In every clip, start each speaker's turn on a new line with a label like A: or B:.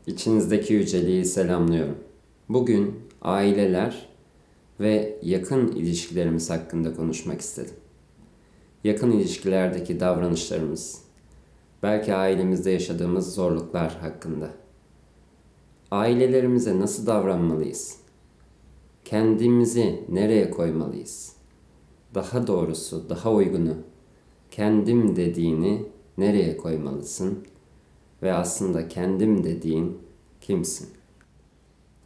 A: İçinizdeki yüceliği selamlıyorum. Bugün aileler ve yakın ilişkilerimiz hakkında konuşmak istedim. Yakın ilişkilerdeki davranışlarımız, belki ailemizde yaşadığımız zorluklar hakkında. Ailelerimize nasıl davranmalıyız? Kendimizi nereye koymalıyız? Daha doğrusu, daha uygunu, kendim dediğini nereye koymalısın? Ve aslında kendim dediğin kimsin?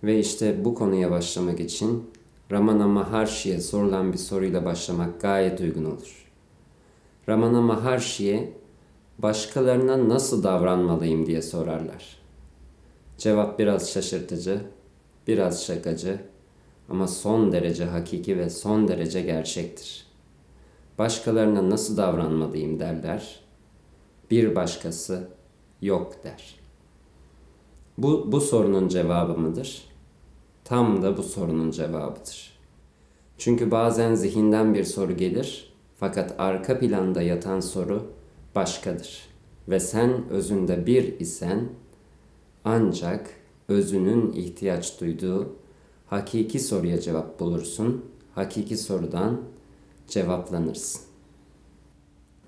A: Ve işte bu konuya başlamak için Ramana Maharshi'ye sorulan bir soruyla başlamak gayet uygun olur. Ramana Maharshi'ye başkalarına nasıl davranmalıyım diye sorarlar. Cevap biraz şaşırtıcı, biraz şakacı ama son derece hakiki ve son derece gerçektir. Başkalarına nasıl davranmalıyım derler. Bir başkası yok der. Bu sorunun cevabı mıdır? Tam da bu sorunun cevabıdır. Çünkü bazen zihinden bir soru gelir fakat arka planda yatan soru başkadır. Ve sen özünde bir isen ancak özünün ihtiyaç duyduğu hakiki soruya cevap bulursun, hakiki sorudan cevaplanırsın.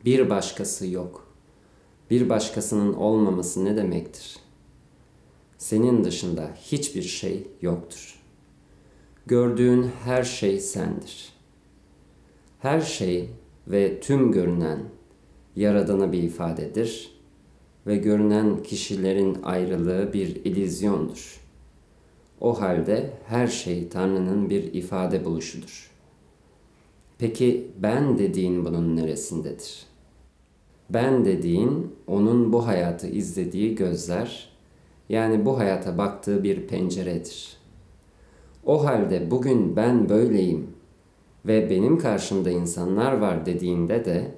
A: Bir başkası yok. Bir başkasının olmaması ne demektir? Senin dışında hiçbir şey yoktur. Gördüğün her şey sendir. Her şey ve tüm görünen Yaradan'a bir ifadedir ve görünen kişilerin ayrılığı bir illüzyondur. O halde her şey Tanrı'nın bir ifade buluşudur. Peki ben dediğin bunun neresindedir? Ben dediğin onun bu hayatı izlediği gözler, yani bu hayata baktığı bir penceredir. O halde bugün ben böyleyim ve benim karşımda insanlar var dediğinde de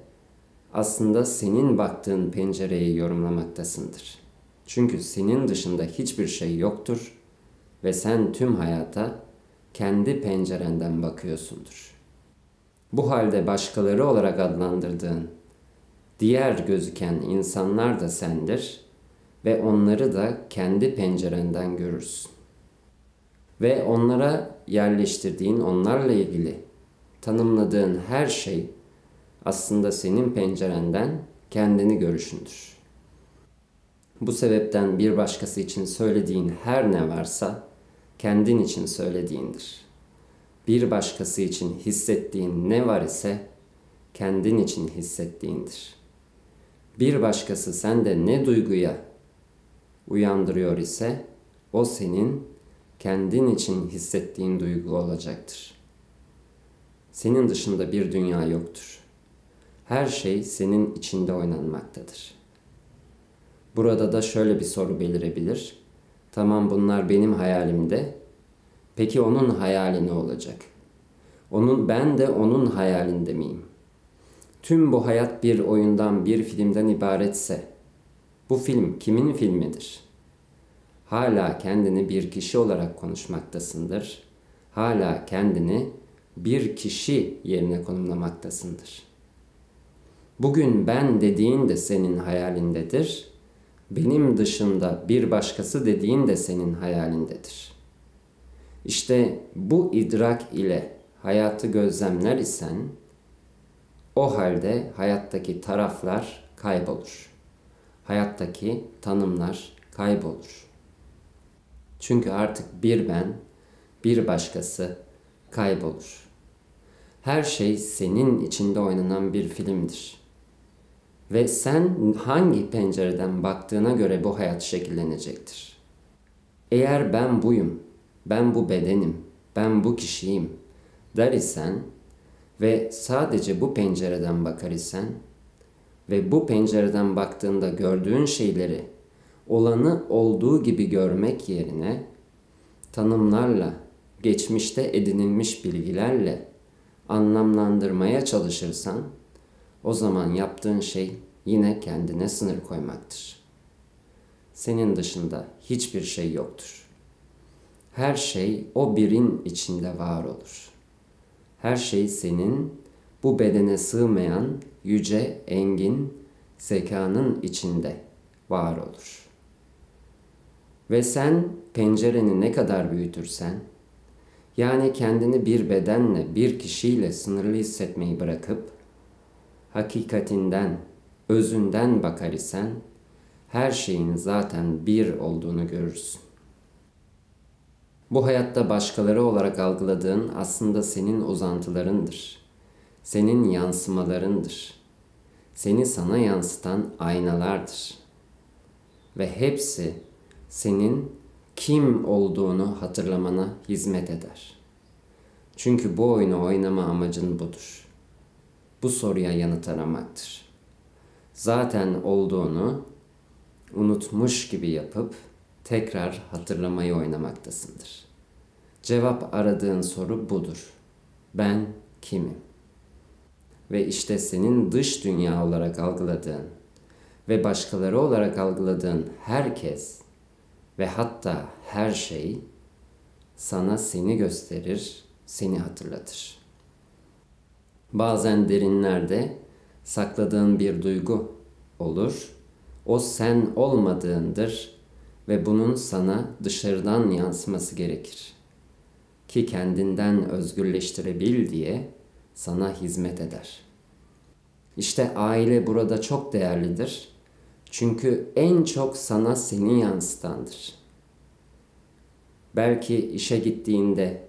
A: aslında senin baktığın pencereyi yorumlamaktasındır. Çünkü senin dışında hiçbir şey yoktur ve sen tüm hayata kendi pencerenden bakıyorsundur. Bu halde başkaları olarak adlandırdığın diğer gözüken insanlar da sendir ve onları da kendi pencerenden görürsün. Ve onlara yerleştirdiğin, onlarla ilgili tanımladığın her şey aslında senin pencerenden kendini görüşündür. Bu sebepten bir başkası için söylediğin her ne varsa kendin için söylediğindir. Bir başkası için hissettiğin ne var ise kendin için hissettiğindir. Bir başkası sende ne duyguya uyandırıyor ise o senin kendin için hissettiğin duygu olacaktır. Senin dışında bir dünya yoktur. Her şey senin içinde oynanmaktadır. Burada da şöyle bir soru belirebilir. Tamam, bunlar benim hayalimde. Peki onun hayali ne olacak? Ben de onun hayalinde miyim? Tüm bu hayat bir oyundan, bir filmden ibaretse, bu film kimin filmidir? Hala kendini bir kişi olarak konuşmaktasındır. Hala kendini bir kişi yerine konumlamaktasındır. Bugün ben dediğin de senin hayalindedir. Benim dışında bir başkası dediğin de senin hayalindedir. İşte bu idrak ile hayatı gözlemler isen, o halde hayattaki taraflar kaybolur. Hayattaki tanımlar kaybolur. Çünkü artık bir ben, bir başkası kaybolur. Her şey senin içinde oynanan bir filmdir. Ve sen hangi pencereden baktığına göre bu hayat şekillenecektir. Eğer ben buyum, ben bu bedenim, ben bu kişiyim der isen ve sadece bu pencereden bakar isen ve bu pencereden baktığında gördüğün şeyleri olanı olduğu gibi görmek yerine tanımlarla, geçmişte edinilmiş bilgilerle anlamlandırmaya çalışırsan, o zaman yaptığın şey yine kendine sınır koymaktır. Senin dışında hiçbir şey yoktur. Her şey o birin içinde var olur. Her şey senin bu bedene sığmayan yüce, engin zekanın içinde var olur. Ve sen pencereni ne kadar büyütürsen, yani kendini bir bedenle, bir kişiyle sınırlı hissetmeyi bırakıp, hakikatinden, özünden bakar isen, her şeyin zaten bir olduğunu görürsün. Bu hayatta başkaları olarak algıladığın aslında senin uzantılarındır. Senin yansımalarındır. Seni sana yansıtan aynalardır. Ve hepsi senin kim olduğunu hatırlamana hizmet eder. Çünkü bu oyunu oynama amacın budur. Bu soruya yanıt aramaktır. Zaten olduğunu unutmuş gibi yapıp tekrar hatırlamayı oynamaktasındır. Cevap aradığın soru budur. Ben kimim? Ve işte senin dış dünya olarak algıladığın ve başkaları olarak algıladığın herkes ve hatta her şey sana seni gösterir, seni hatırlatır. Bazen derinlerde sakladığın bir duygu olur. O sen olmadığındır ve bunun sana dışarıdan yansıması gerekir. Ki kendinden özgürleştirebil diye sana hizmet eder. İşte aile burada çok değerlidir. Çünkü en çok sana seni yansıtandır. Belki işe gittiğinde,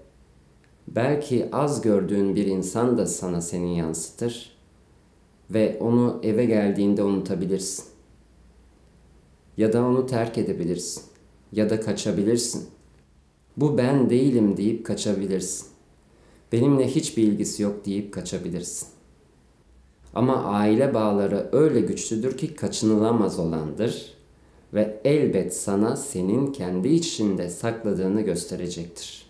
A: belki az gördüğün bir insan da sana seni yansıtır ve onu eve geldiğinde unutabilirsin. Ya da onu terk edebilirsin. Ya da kaçabilirsin. Bu ben değilim deyip kaçabilirsin. Benimle hiçbir ilgisi yok deyip kaçabilirsin. Ama aile bağları öyle güçlüdür ki kaçınılamaz olandır ve elbet sana senin kendi içinde sakladığını gösterecektir.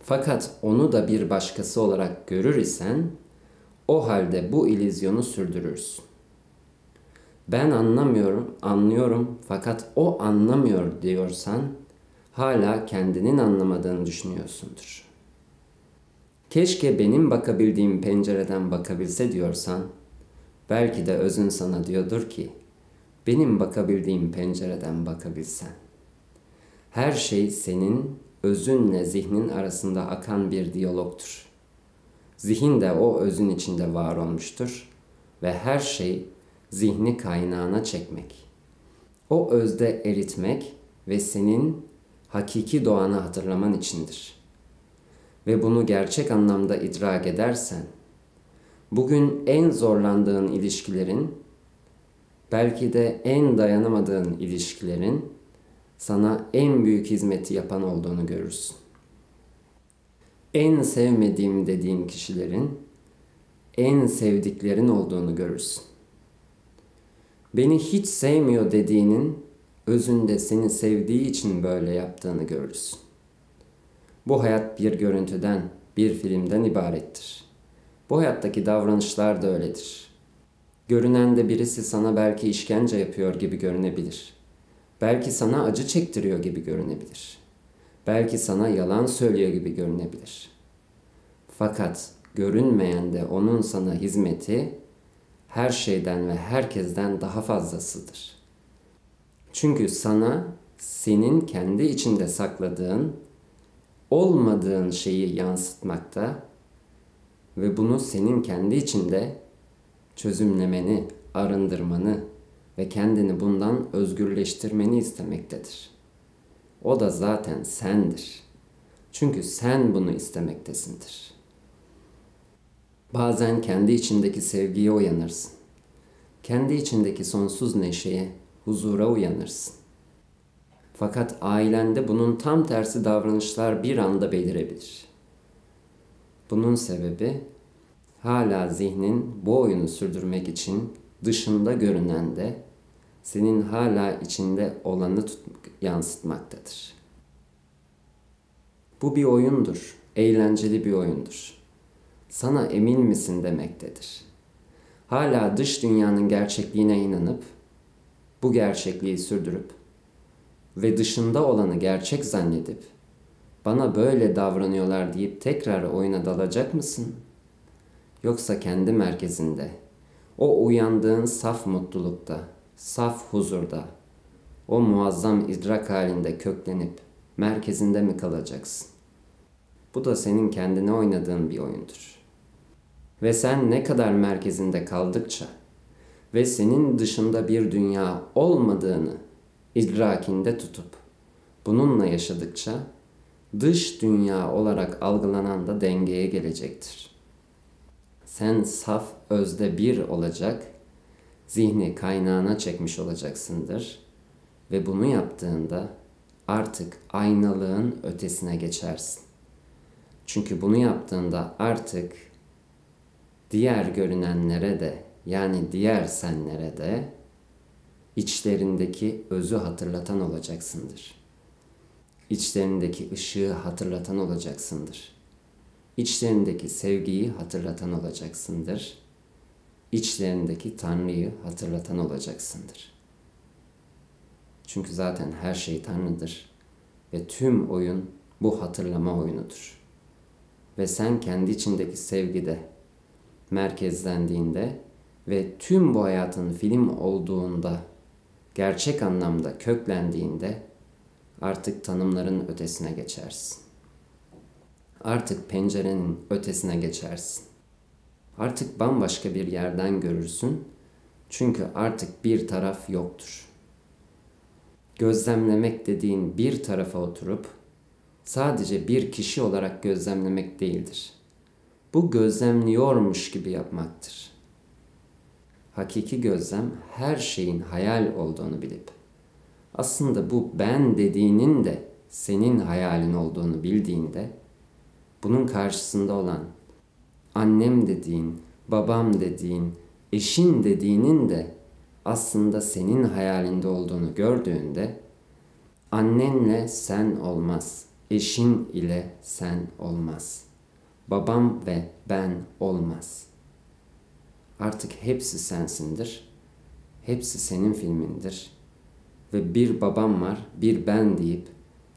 A: Fakat onu da bir başkası olarak görür isen o halde bu illüzyonu sürdürürsün. Ben anlıyorum fakat o anlamıyor diyorsan hala kendinin anlamadığını düşünüyorsundur. Keşke benim bakabildiğim pencereden bakabilse diyorsan, belki de özün sana diyordur ki, benim bakabildiğim pencereden bakabilsen. Her şey senin özünle zihnin arasında akan bir diyalogtur. Zihin de o özün içinde var olmuştur ve her şey zihni kaynağına çekmek. O özde eritmek ve senin hakiki doğanı hatırlaman içindir. Ve bunu gerçek anlamda idrak edersen, bugün en zorlandığın ilişkilerin, belki de en dayanamadığın ilişkilerin sana en büyük hizmeti yapan olduğunu görürsün. En sevmediğim dediğin kişilerin en sevdiklerin olduğunu görürsün. Beni hiç sevmiyor dediğinin özünde seni sevdiği için böyle yaptığını görürsün. Bu hayat bir görüntüden, bir filmden ibarettir. Bu hayattaki davranışlar da öyledir. Görünende birisi sana belki işkence yapıyor gibi görünebilir. Belki sana acı çektiriyor gibi görünebilir. Belki sana yalan söylüyor gibi görünebilir. Fakat görünmeyen de onun sana hizmeti her şeyden ve herkesten daha fazlasıdır. Çünkü sana senin kendi içinde sakladığın, olmadığın şeyi yansıtmakta ve bunu senin kendi içinde çözümlemeni, arındırmanı ve kendini bundan özgürleştirmeni istemektedir. O da zaten sendir. Çünkü sen bunu istemektesindir. Bazen kendi içindeki sevgiye uyanırsın. Kendi içindeki sonsuz neşeye, huzura uyanırsın. Fakat ailende bunun tam tersi davranışlar bir anda belirebilir. Bunun sebebi hala zihnin bu oyunu sürdürmek için dışında görünen de senin hala içinde olanı yansıtmaktadır. Bu bir oyundur, eğlenceli bir oyundur. Sana emin misin demektedir. Hala dış dünyanın gerçekliğine inanıp, bu gerçekliği sürdürüp ve dışında olanı gerçek zannedip, bana böyle davranıyorlar deyip tekrar oyuna dalacak mısın? Yoksa kendi merkezinde, o uyandığın saf mutlulukta, saf huzurda, o muazzam idrak halinde köklenip merkezinde mi kalacaksın? Bu da senin kendine oynadığın bir oyundur. Ve sen ne kadar merkezinde kaldıkça ve senin dışında bir dünya olmadığını idrakinde tutup bununla yaşadıkça dış dünya olarak algılanan da dengeye gelecektir. Sen saf özde bir olacak, zihni kaynağına çekmiş olacaksındır ve bunu yaptığında artık aynalığın ötesine geçersin. Çünkü bunu yaptığında artık diğer görünenlere de, yani diğer senlere de içlerindeki özü hatırlatan olacaksındır. İçlerindeki ışığı hatırlatan olacaksındır. İçlerindeki sevgiyi hatırlatan olacaksındır. İçlerindeki Tanrı'yı hatırlatan olacaksındır. Çünkü zaten her şey Tanrı'dır ve tüm oyun bu hatırlama oyunudur. Ve sen kendi içindeki sevgide merkezlendiğinde ve tüm bu hayatın film olduğunda, gerçek anlamda köklendiğinde artık tanımların ötesine geçersin. Artık pencerenin ötesine geçersin. Artık bambaşka bir yerden görürsün. Çünkü artık bir taraf yoktur. Gözlemlemek dediğin bir tarafa oturup sadece bir kişi olarak gözlemlemek değildir. Bu gözlemliyormuş gibi yapmaktır. Hakiki gözlem her şeyin hayal olduğunu bilip aslında bu ben dediğinin de senin hayalin olduğunu bildiğinde bunun karşısında olan annem dediğin, babam dediğin, eşin dediğinin de aslında senin hayalinde olduğunu gördüğünde annenle sen olmaz, eşin ile sen olmaz, babam ve ben olmaz. Artık hepsi sensindir, hepsi senin filmindir ve bir babam var, bir ben deyip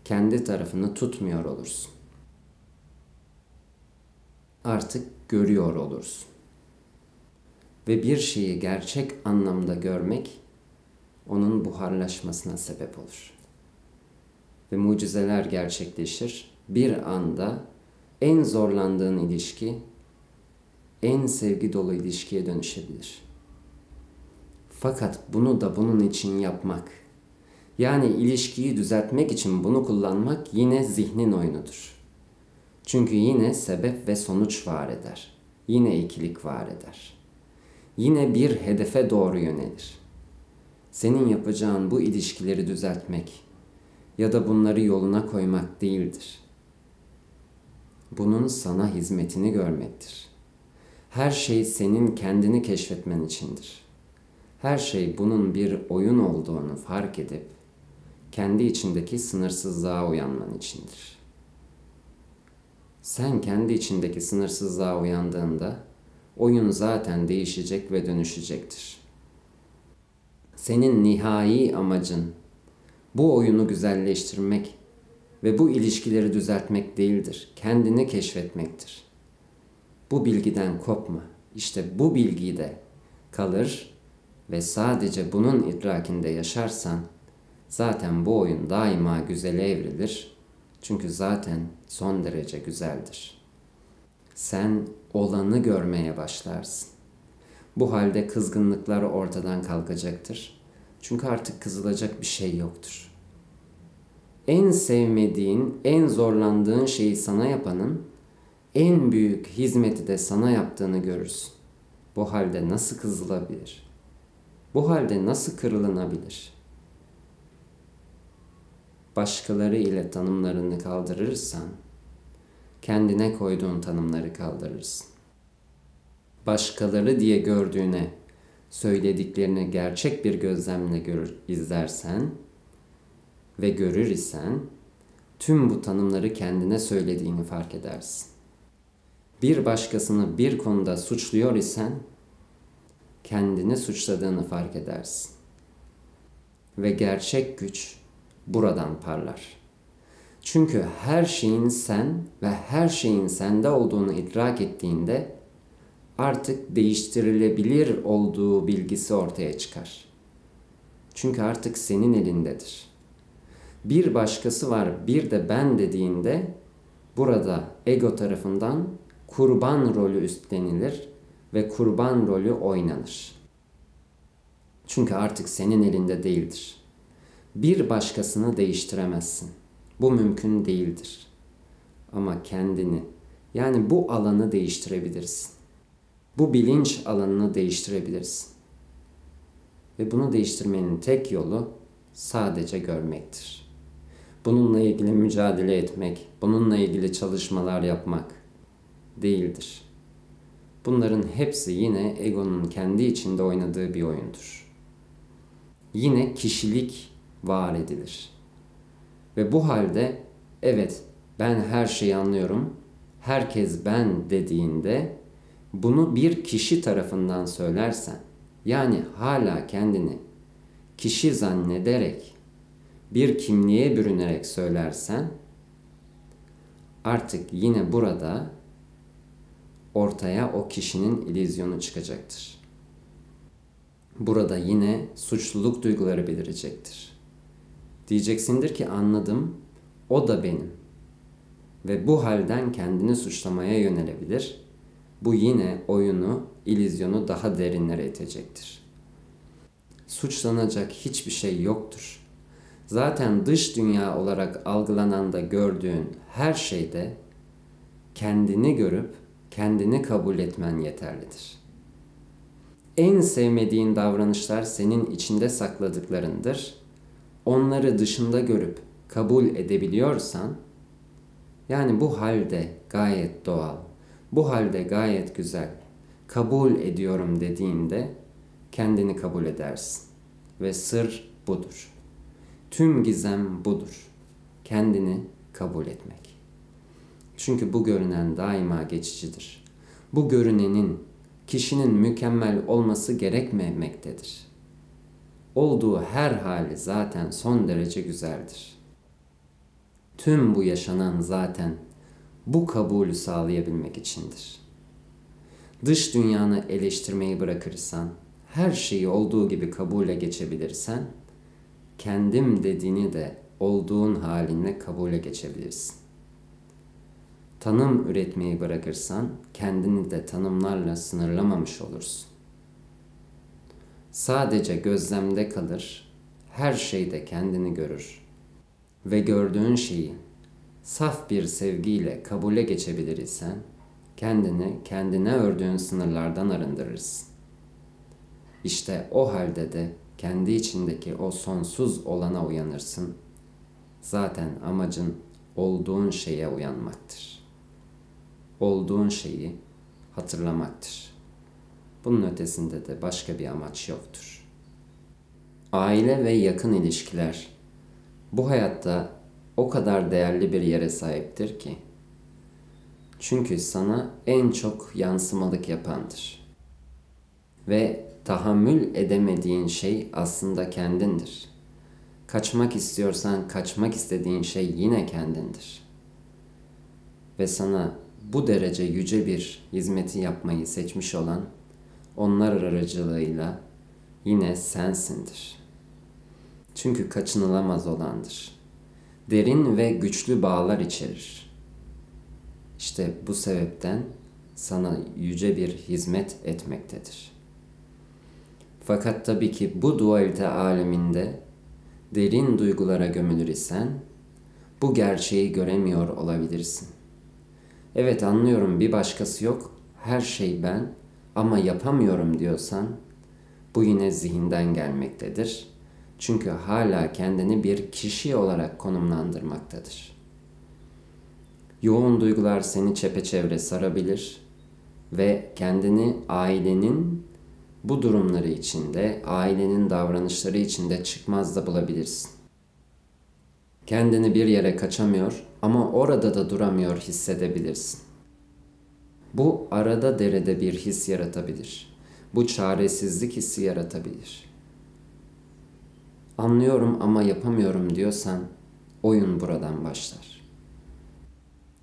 A: kendi tarafını tutmuyor olursun. Artık görüyor olursun. Ve bir şeyi gerçek anlamda görmek onun buharlaşmasına sebep olur. Ve mucizeler gerçekleşir. Bir anda en zorlandığın ilişki en sevgi dolu ilişkiye dönüşebilir. Fakat bunu da bunun için yapmak, yani ilişkiyi düzeltmek için bunu kullanmak yine zihnin oyunudur. Çünkü yine sebep ve sonuç var eder. Yine ikilik var eder. Yine bir hedefe doğru yönelir. Senin yapacağın bu ilişkileri düzeltmek ya da bunları yoluna koymak değildir. Bunun sana hizmetini görmektir. Her şey senin kendini keşfetmen içindir. Her şey bunun bir oyun olduğunu fark edip kendi içindeki sınırsızlığa uyanman içindir. Sen kendi içindeki sınırsızlığa uyandığında oyun zaten değişecek ve dönüşecektir. Senin nihai amacın bu oyunu güzelleştirmek ve bu ilişkileri düzeltmek değildir. Kendini keşfetmektir. Bu bilgiden kopma. İşte bu bilgide kalır ve sadece bunun idrakinde yaşarsan zaten bu oyun daima güzele evrilir. Çünkü zaten son derece güzeldir. Sen olanı görmeye başlarsın. Bu halde kızgınlıklar ortadan kalkacaktır. Çünkü artık kızılacak bir şey yoktur. En sevmediğin, en zorlandığın şeyi sana yapanın en büyük hizmeti de sana yaptığını görürsün. Bu halde nasıl kızılabilir? Bu halde nasıl kırılınabilir? Başkaları ile tanımlarını kaldırırsan, kendine koyduğun tanımları kaldırırsın. Başkaları diye gördüğüne, söylediklerini gerçek bir gözlemle izlersen ve görür isen, tüm bu tanımları kendine söylediğini fark edersin. Bir başkasını bir konuda suçluyor isen, kendini suçladığını fark edersin. Ve gerçek güç buradan parlar. Çünkü her şeyin sen ve her şeyin sende olduğunu idrak ettiğinde artık değiştirilebilir olduğu bilgisi ortaya çıkar. Çünkü artık senin elindedir. Bir başkası var, bir de ben dediğinde burada ego tarafından kurban rolü üstlenilir ve kurban rolü oynanır. Çünkü artık senin elinde değildir. Bir başkasını değiştiremezsin. Bu mümkün değildir. Ama kendini, yani bu alanı değiştirebilirsin. Bu bilinç alanını değiştirebilirsin. Ve bunu değiştirmenin tek yolu sadece görmektir. Bununla ilgili mücadele etmek, bununla ilgili çalışmalar yapmak değildir. Bunların hepsi yine egonun kendi içinde oynadığı bir oyundur. Yine kişilik var edilir. Ve bu halde evet ben her şeyi anlıyorum, herkes ben dediğinde bunu bir kişi tarafından söylersen, yani hala kendini kişi zannederek, bir kimliğe bürünerek söylersen, artık yine burada ortaya o kişinin illüzyonu çıkacaktır. Burada yine suçluluk duyguları belirecektir. Diyeceksindir ki anladım, o da benim. Ve bu halden kendini suçlamaya yönelebilir. Bu yine oyunu, illüzyonu daha derinlere itecektir. Suçlanacak hiçbir şey yoktur. Zaten dış dünya olarak algılanan da gördüğün her şeyde kendini görüp kendini kabul etmen yeterlidir. En sevmediğin davranışlar senin içinde sakladıklarındır. Onları dışında görüp kabul edebiliyorsan, yani bu halde gayet doğal, bu halde gayet güzel, kabul ediyorum dediğinde kendini kabul edersin. Ve sır budur. Tüm gizem budur. Kendini kabul etmek. Çünkü bu görünen daima geçicidir. Bu görünenin kişinin mükemmel olması gerekmemektedir. Olduğu her hali zaten son derece güzeldir. Tüm bu yaşanan zaten bu kabulü sağlayabilmek içindir. Dış dünyanı eleştirmeyi bırakırsan, her şeyi olduğu gibi kabule geçebilirsen, kendim dediğini de olduğun halinle kabule geçebilirsin. Tanım üretmeyi bırakırsan, kendini de tanımlarla sınırlamamış olursun. Sadece gözlemde kalır, her şeyde kendini görür ve gördüğün şeyi saf bir sevgiyle kabule geçebilir isen, kendini kendine ördüğün sınırlardan arındırırsın. İşte o halde de kendi içindeki o sonsuz olana uyanırsın. Zaten amacın olduğun şeye uyanmaktır. Olduğun şeyi hatırlamaktır. Bunun ötesinde de başka bir amaç yoktur. Aile ve yakın ilişkiler bu hayatta o kadar değerli bir yere sahiptir ki, çünkü sana en çok yansımalık yapandır. Ve tahammül edemediğin şey aslında kendindir. Kaçmak istiyorsan kaçmak istediğin şey yine kendindir. Ve sana bu derece yüce bir hizmeti yapmayı seçmiş olan onlar aracılığıyla yine sensindir. Çünkü kaçınılamaz olandır. Derin ve güçlü bağlar içerir. İşte bu sebepten sana yüce bir hizmet etmektedir. Fakat tabii ki bu dualite aleminde derin duygulara gömülür isen bu gerçeği göremiyor olabilirsin. Evet anlıyorum bir başkası yok, her şey ben ama yapamıyorum diyorsan bu yine zihinden gelmektedir. Çünkü hala kendini bir kişi olarak konumlandırmaktadır. Yoğun duygular seni çepeçevre sarabilir ve kendini ailenin bu durumları içinde, ailenin davranışları içinde çıkmaz da bulabilirsin. Kendini bir yere kaçamıyor ama orada da duramıyor hissedebilirsin. Bu arada derede bir his yaratabilir. Bu çaresizlik hissi yaratabilir. Anlıyorum ama yapamıyorum diyorsan oyun buradan başlar.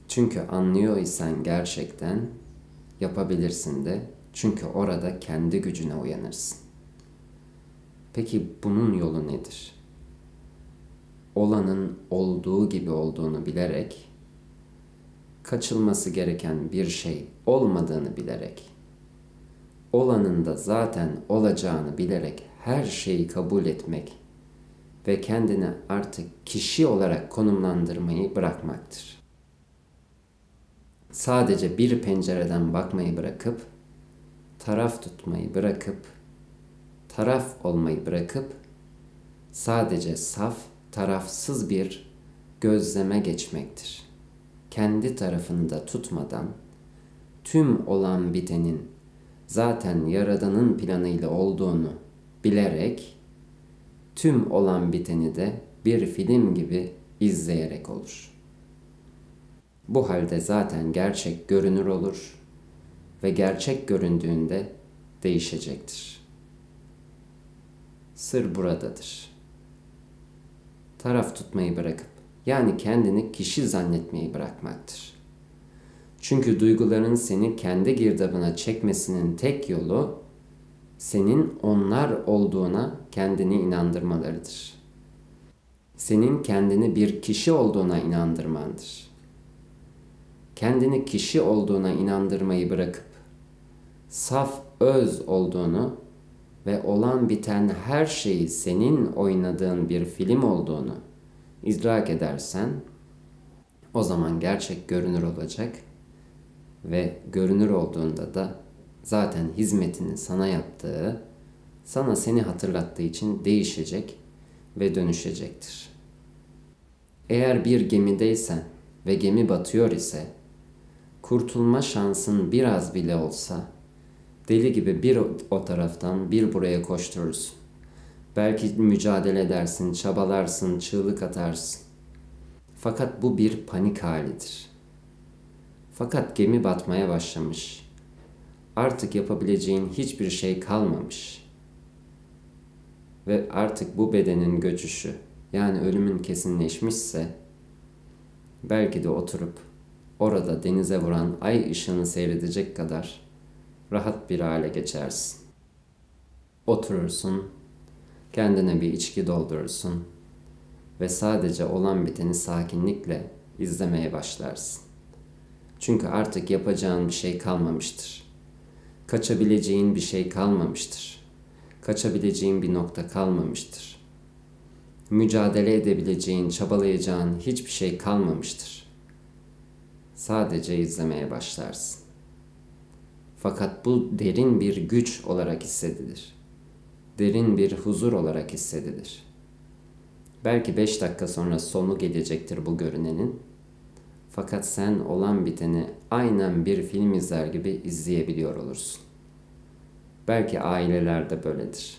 A: Çünkü anlıyor isen gerçekten yapabilirsin de, çünkü orada kendi gücüne uyanırsın. Peki bunun yolu nedir? Olanın olduğu gibi olduğunu bilerek, kaçılması gereken bir şey olmadığını bilerek, olanın da zaten olacağını bilerek her şeyi kabul etmek ve kendini artık kişi olarak konumlandırmayı bırakmaktır. Sadece bir pencereden bakmayı bırakıp, taraf tutmayı bırakıp, taraf olmayı bırakıp, sadece saf, tarafsız bir gözleme geçmektir. Kendi tarafını da tutmadan, tüm olan bitenin zaten Yaradan'ın planıyla olduğunu bilerek, tüm olan biteni de bir film gibi izleyerek olur. Bu halde zaten gerçek görünür olur ve gerçek göründüğünde değişecektir. Sır buradadır. Taraf tutmayı bırakıp, yani kendini kişi zannetmeyi bırakmaktır. Çünkü duyguların seni kendi girdabına çekmesinin tek yolu, senin onlar olduğuna kendini inandırmalarıdır. Senin kendini bir kişi olduğuna inandırmandır. Kendini kişi olduğuna inandırmayı bırakıp, saf öz olduğunu ve olan biten her şeyi senin oynadığın bir film olduğunu idrak edersen, o zaman gerçek görünür olacak ve görünür olduğunda da zaten hizmetini sana yaptığı, sana seni hatırlattığı için değişecek ve dönüşecektir. Eğer bir gemideysen ve gemi batıyor ise, kurtulma şansın biraz bile olsa, deli gibi bir o taraftan bir buraya koşturursun. Belki mücadele edersin, çabalarsın, çığlık atarsın. Fakat bu bir panik halidir. Fakat gemi batmaya başlamış. Artık yapabileceğin hiçbir şey kalmamış. Ve artık bu bedenin göçüşü, yani ölümün kesinleşmişse, belki de oturup orada denize vuran ay ışığını seyredecek kadar rahat bir hale geçersin. Oturursun, kendine bir içki doldurursun ve sadece olan biteni sakinlikle izlemeye başlarsın. Çünkü artık yapacağın bir şey kalmamıştır. Kaçabileceğin bir şey kalmamıştır. Kaçabileceğin bir nokta kalmamıştır. Mücadele edebileceğin, çabalayacağın hiçbir şey kalmamıştır. Sadece izlemeye başlarsın. Fakat bu derin bir güç olarak hissedilir. Derin bir huzur olarak hissedilir. Belki 5 dakika sonra sonu gelecektir bu görünenin. Fakat sen olan biteni aynen bir film izler gibi izleyebiliyor olursun. Belki aileler de böyledir.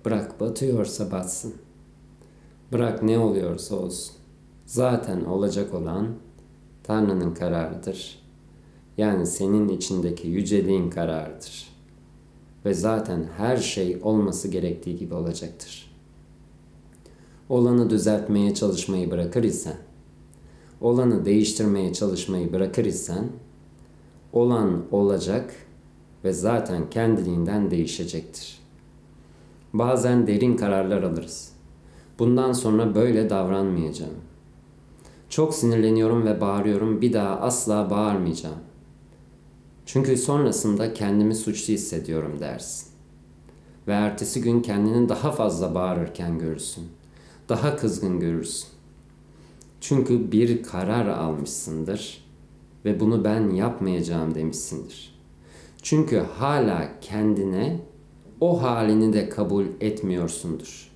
A: Bırak batıyorsa batsın. Bırak ne oluyorsa olsun. Zaten olacak olan Tanrı'nın kararıdır. Yani senin içindeki yüceliğin kararıdır. Ve zaten her şey olması gerektiği gibi olacaktır. Olanı düzeltmeye çalışmayı bırakır isen, olanı değiştirmeye çalışmayı bırakır isen, olan olacak ve zaten kendiliğinden değişecektir. Bazen derin kararlar alırız. Bundan sonra böyle davranmayacağım. Çok sinirleniyorum ve bağırıyorum, bir daha asla bağırmayacağım. Çünkü sonrasında kendimi suçlu hissediyorum dersin. Ve ertesi gün kendini daha fazla bağırırken görürsün. Daha kızgın görürsün. Çünkü bir karar almışsındır ve bunu ben yapmayacağım demişsindir. Çünkü hala kendine o halini de kabul etmiyorsundur.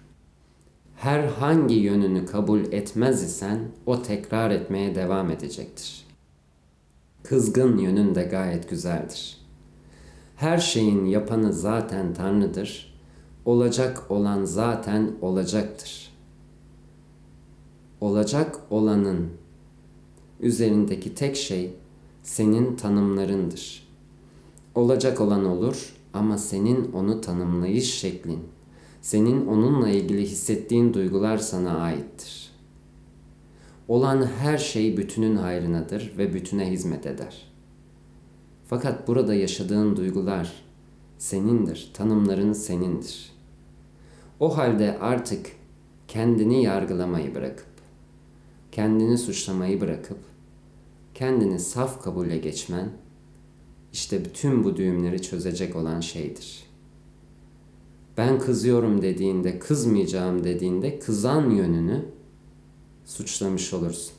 A: Herhangi yönünü kabul etmez isen o tekrar etmeye devam edecektir. Kızgın yönün de gayet güzeldir. Her şeyin yapanı zaten Tanrı'dır. Olacak olan zaten olacaktır. Olacak olanın üzerindeki tek şey senin tanımlarındır. Olacak olan olur ama senin onu tanımlayış şeklin, senin onunla ilgili hissettiğin duygular sana aittir. Olan her şey bütünün hayrınadır ve bütüne hizmet eder. Fakat burada yaşadığın duygular senindir, tanımların senindir. O halde artık kendini yargılamayı bırakıp, kendini suçlamayı bırakıp, kendini saf kabule geçmen, işte bütün bu düğümleri çözecek olan şeydir. Ben kızıyorum dediğinde, kızmayacağım dediğinde kızan yönünü suçlamış olursun.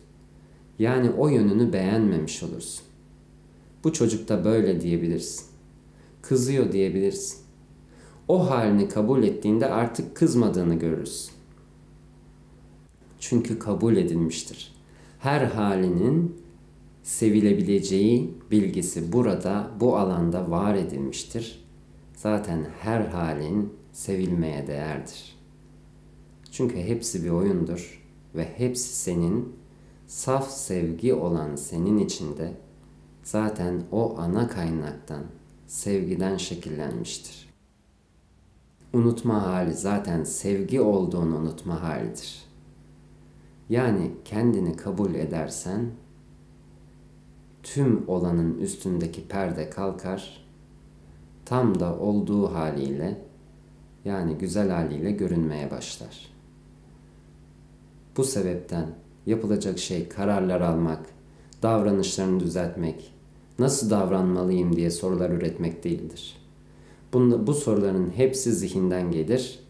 A: Yani o yönünü beğenmemiş olursun. Bu çocuk da böyle diyebilirsin. Kızıyor diyebilirsin. O halini kabul ettiğinde artık kızmadığını görürsün. Çünkü kabul edilmiştir. Her halinin sevilebileceği bilgisi burada, bu alanda var edilmiştir. Zaten her halin sevilmeye değerdir. Çünkü hepsi bir oyundur ve hepsi senin, saf sevgi olan senin içinde zaten o ana kaynaktan, sevgiden şekillenmiştir. Unutma hali zaten sevgi olduğunu unutma halidir. Yani kendini kabul edersen tüm olanın üstündeki perde kalkar, tam da olduğu haliyle yani güzel haliyle görünmeye başlar. Bu sebepten yapılacak şey kararlar almak, davranışlarını düzeltmek, nasıl davranmalıyım diye sorular üretmek değildir. Bu soruların hepsi zihinden gelir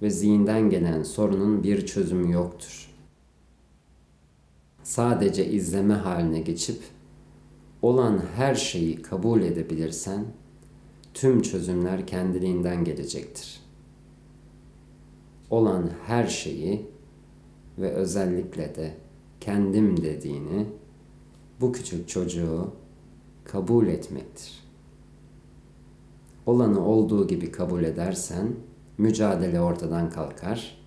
A: ve zihinden gelen sorunun bir çözümü yoktur. Sadece izleme haline geçip olan her şeyi kabul edebilirsen tüm çözümler kendiliğinden gelecektir. Olan her şeyi ve özellikle de kendim dediğini bu küçük çocuğu kabul etmektir. Olanı olduğu gibi kabul edersen mücadele ortadan kalkar.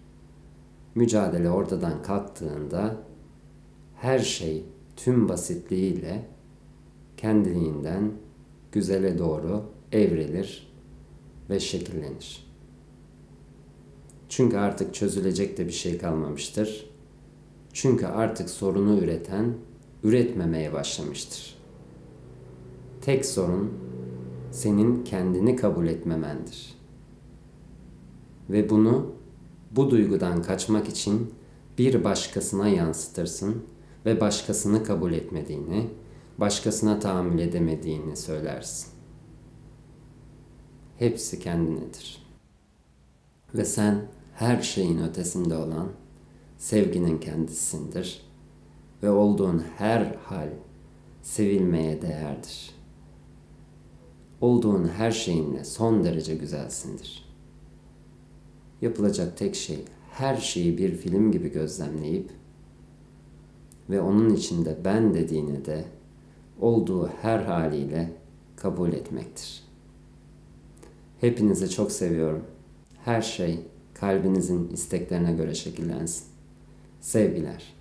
A: Mücadele ortadan kalktığında her şey tüm basitliğiyle kendiliğinden güzele doğru evrilir ve şekillenir. Çünkü artık çözülecek de bir şey kalmamıştır. Çünkü artık sorunu üreten üretmemeye başlamıştır. Tek sorun senin kendini kabul etmemendir. Ve bunu bu duygudan kaçmak için bir başkasına yansıtırsın ve başkasını kabul etmediğini, başkasına tahammül edemediğini söylersin. Hepsi kendinedir. Ve sen her şeyin ötesinde olan sevginin kendisisindir ve olduğun her hal sevilmeye değerdir. Olduğun her şeyinle son derece güzelsindir. Yapılacak tek şey her şeyi bir film gibi gözlemleyip ve onun içinde ben dediğini de olduğu her haliyle kabul etmektir. Hepinizi çok seviyorum. Her şey kalbinizin isteklerine göre şekillensin. Sevgiler.